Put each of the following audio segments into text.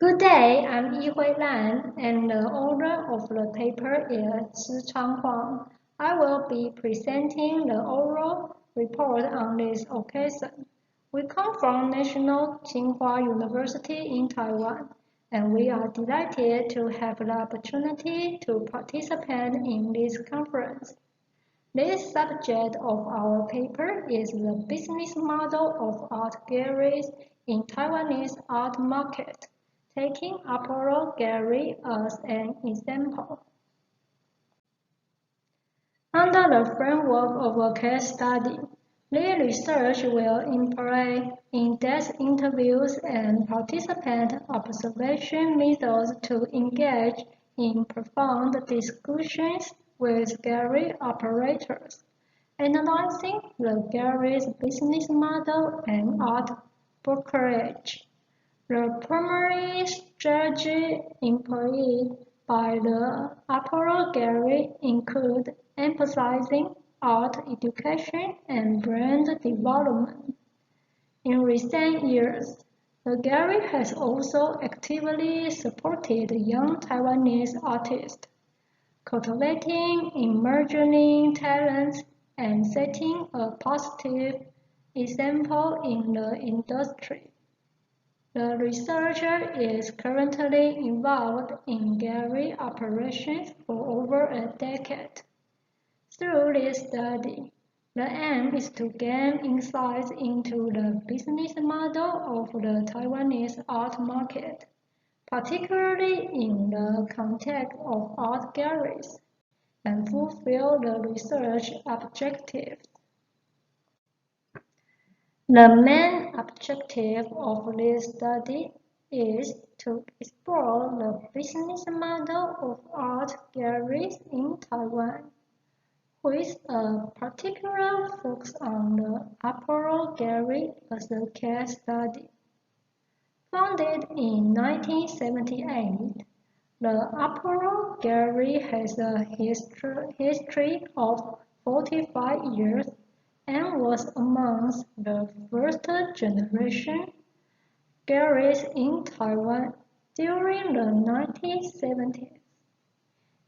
Good day, I'm Yihui Lan, and the author of the paper is Shih-Chang Huang. I will be presenting the oral report on this occasion. We come from National Tsinghua University in Taiwan, and we are delighted to have the opportunity to participate in this conference. The subject of our paper is the business model of art galleries in Taiwanese art market, taking Apollo Gallery as an example. Under the framework of a case study, the research will employ in-depth interviews and participant observation methods to engage in profound discussions with gallery operators, analyzing the gallery's business model and art brokerage. The primary strategy employed by the Apollo Gallery include emphasizing art education and brand development. In recent years, the gallery has also actively supported young Taiwanese artists, cultivating emerging talents and setting a positive example in the industry. The researcher is currently involved in gallery operations for over a decade. Through this study, the aim is to gain insights into the business model of the Taiwanese art market, particularly in the context of art galleries, and fulfill the research objectives. The main objective of this study is to explore the business model of art galleries in Taiwan, with a particular focus on the Apollo Gallery as a case study. Founded in 1978, the Apollo Gallery has a history of 45 years and was amongst the first generation galleries in Taiwan during the 1970s.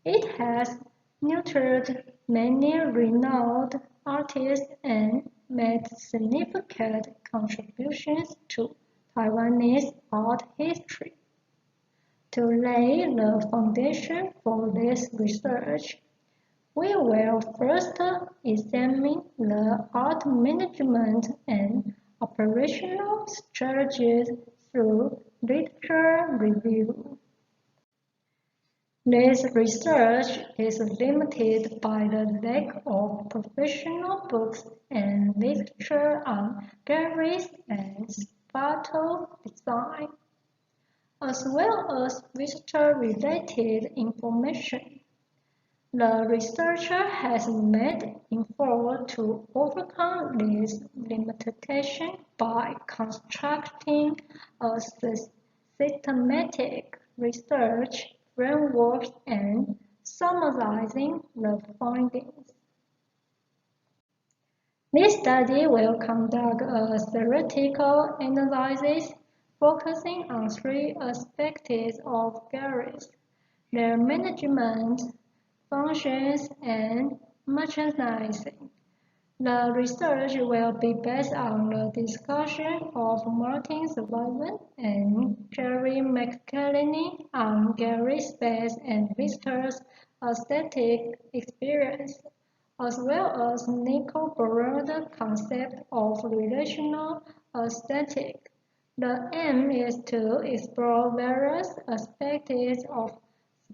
It has nurtured many renowned artists and made significant contributions to Taiwanese art history. To lay the foundation for this research, we will first examine the art management and operational strategies through literature review. This research is limited by the lack of professional books and literature on galleries and spatial design, as well as visitor-related information. The researcher has made effort to overcome this limitation by constructing a systematic research framework and summarizing the findings. This study will conduct a theoretical analysis focusing on three aspects of galleries: their management, functions, and merchandising. The research will be based on the discussion of Martin Survivin and Jerry McCallany on gallery space and visitors' aesthetic experience, as well as Nico Baroda's concept of relational aesthetic. The aim is to explore various aspects of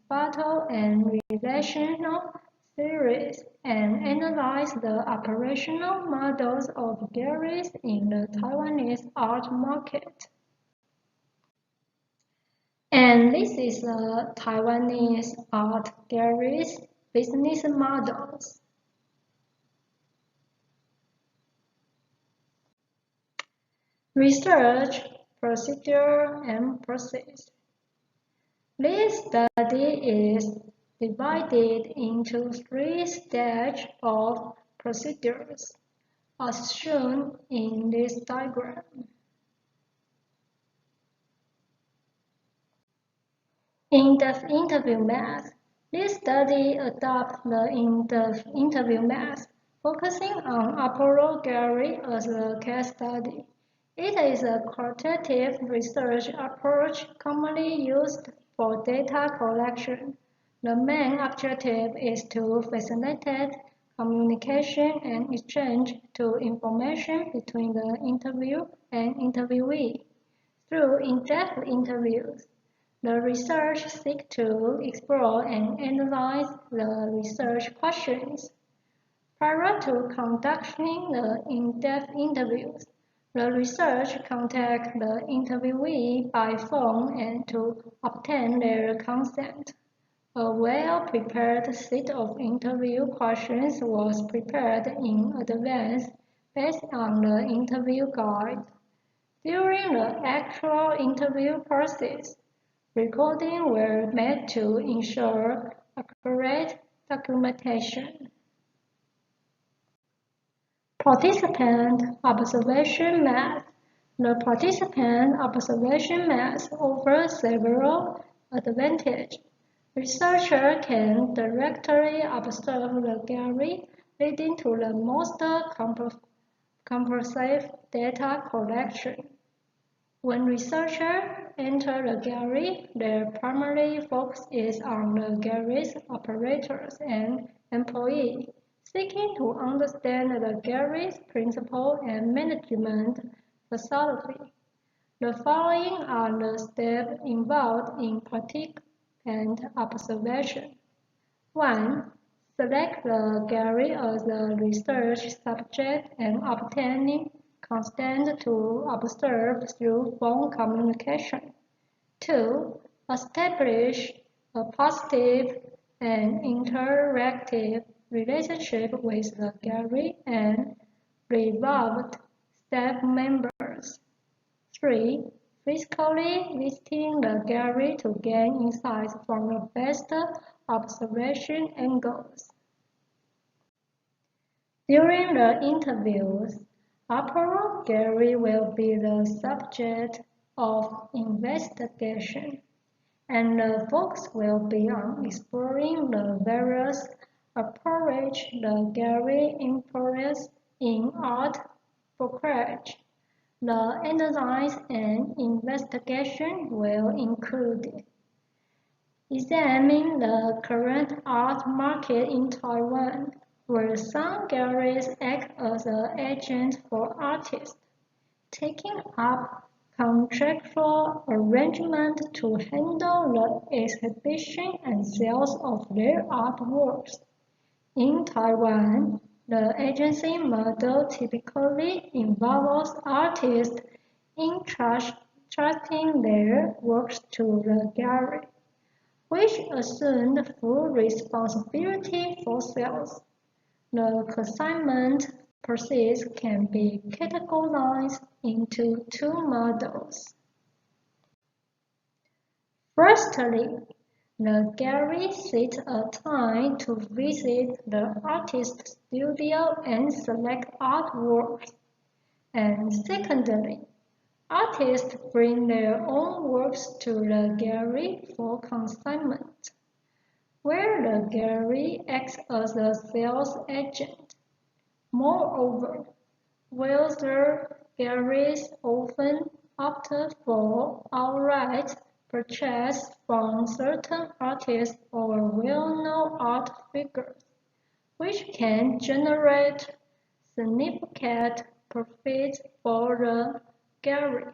spatial and relational theories and analyze the operational models of galleries in the Taiwanese art market. And this is the Taiwanese art galleries business models. Research, procedure, and process. This study is divided into three stages of procedures, as shown in this diagram. In-depth interview method. This study adopts the in-depth interview method, focusing on Apollo Gallery as a case study. It is a qualitative research approach commonly used for data collection. The main objective is to facilitate communication and exchange to information between the interview and interviewee. Through in-depth interviews, the research seeks to explore and analyze the research questions. Prior to conducting the in-depth interviews, the research contacts the interviewee by phone and to obtain their consent. A well-prepared set of interview questions was prepared in advance based on the interview guide. During the actual interview process, recordings were made to ensure accurate documentation. Participant observation method. The participant observation method offers several advantages. Researchers can directly observe the gallery, leading to the most comprehensive data collection. When researchers enter the gallery, their primary focus is on the gallery's operators and employees, seeking to understand the gallery's principles and management philosophy. The following are the steps involved in participant observation. 1. Select the gallery as a research subject and obtaining consent to observe through phone communication. 2. Establish a positive and interactive relationship with the gallery and involved staff members. 3. Physically visiting the gallery to gain insights from the best observation angles. During the interviews, Apollo Gallery will be the subject of investigation, and the focus will be on exploring the various approaches the gallery employs in art brokerage. The analysis and investigation will include examining the current art market in Taiwan, where some galleries act as an agent for artists, taking up contractual arrangements to handle the exhibition and sales of their artworks. In Taiwan, the agency model typically involves artists entrusting their works to the gallery, which assume full responsibility for sales. The consignment process can be categorized into two models. Firstly, the gallery sets a time to visit the artist's studio and select artworks. And secondly, artists bring their own works to the gallery for consignment, where the gallery acts as a sales agent. Moreover, wealthier galleries often opt for outright purchase from certain artists or well-known art figures, which can generate significant profits for the gallery.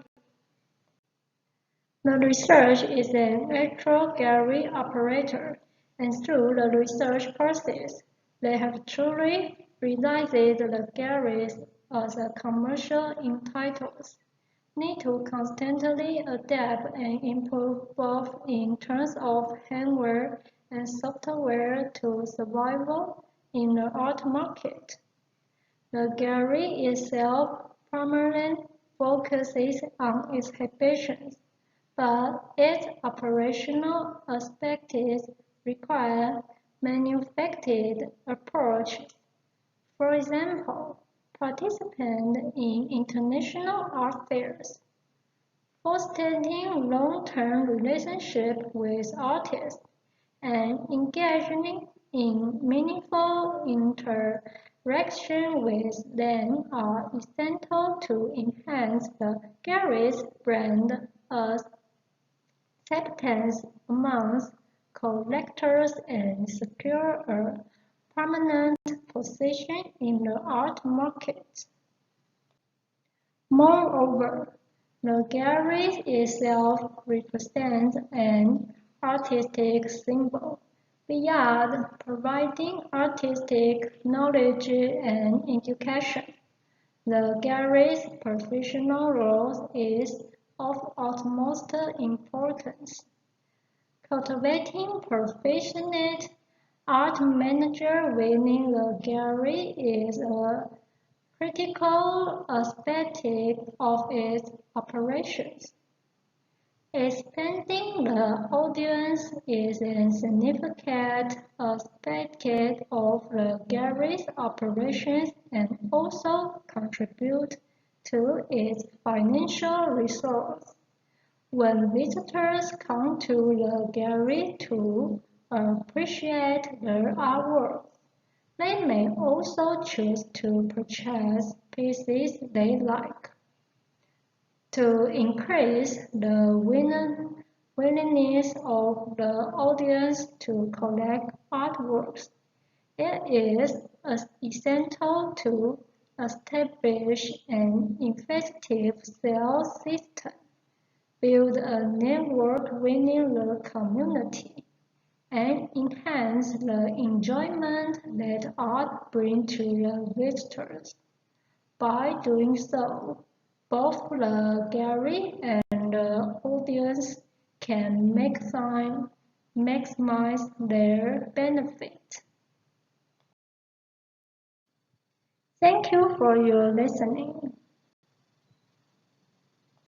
The researcher is an actual gallery operator, and through the research process, they have truly realized the galleries as a commercial entities need to constantly adapt and improve both in terms of hardware and software to survival in the art market. The gallery itself primarily focuses on exhibitions, but its operational aspects require manufactured approaches. For example, participants in international art fairs, fostering long-term relationships with artists, and engaging in meaningful interaction with them are essential to enhance the gallery's brand acceptance amongst collectors and secure a permanent position in the art market. Moreover, the gallery itself represents an artistic symbol. Beyond providing artistic knowledge and education, the gallery's professional role is of utmost importance. Cultivating professional art manager within the gallery is a critical aspect of its operations. Expanding the audience is a significant aspect of the gallery's operations and also contributes to its financial results. When visitors come to the gallery to appreciate the artwork, they may also choose to purchase pieces they like. To increase the willingness of the audience to collect artworks, it is essential to establish an effective sales system, build a network within the community, and enhance the enjoyment that art brings to the visitors. By doing so, both the gallery and the audience can maximize their benefit. Thank you for your listening.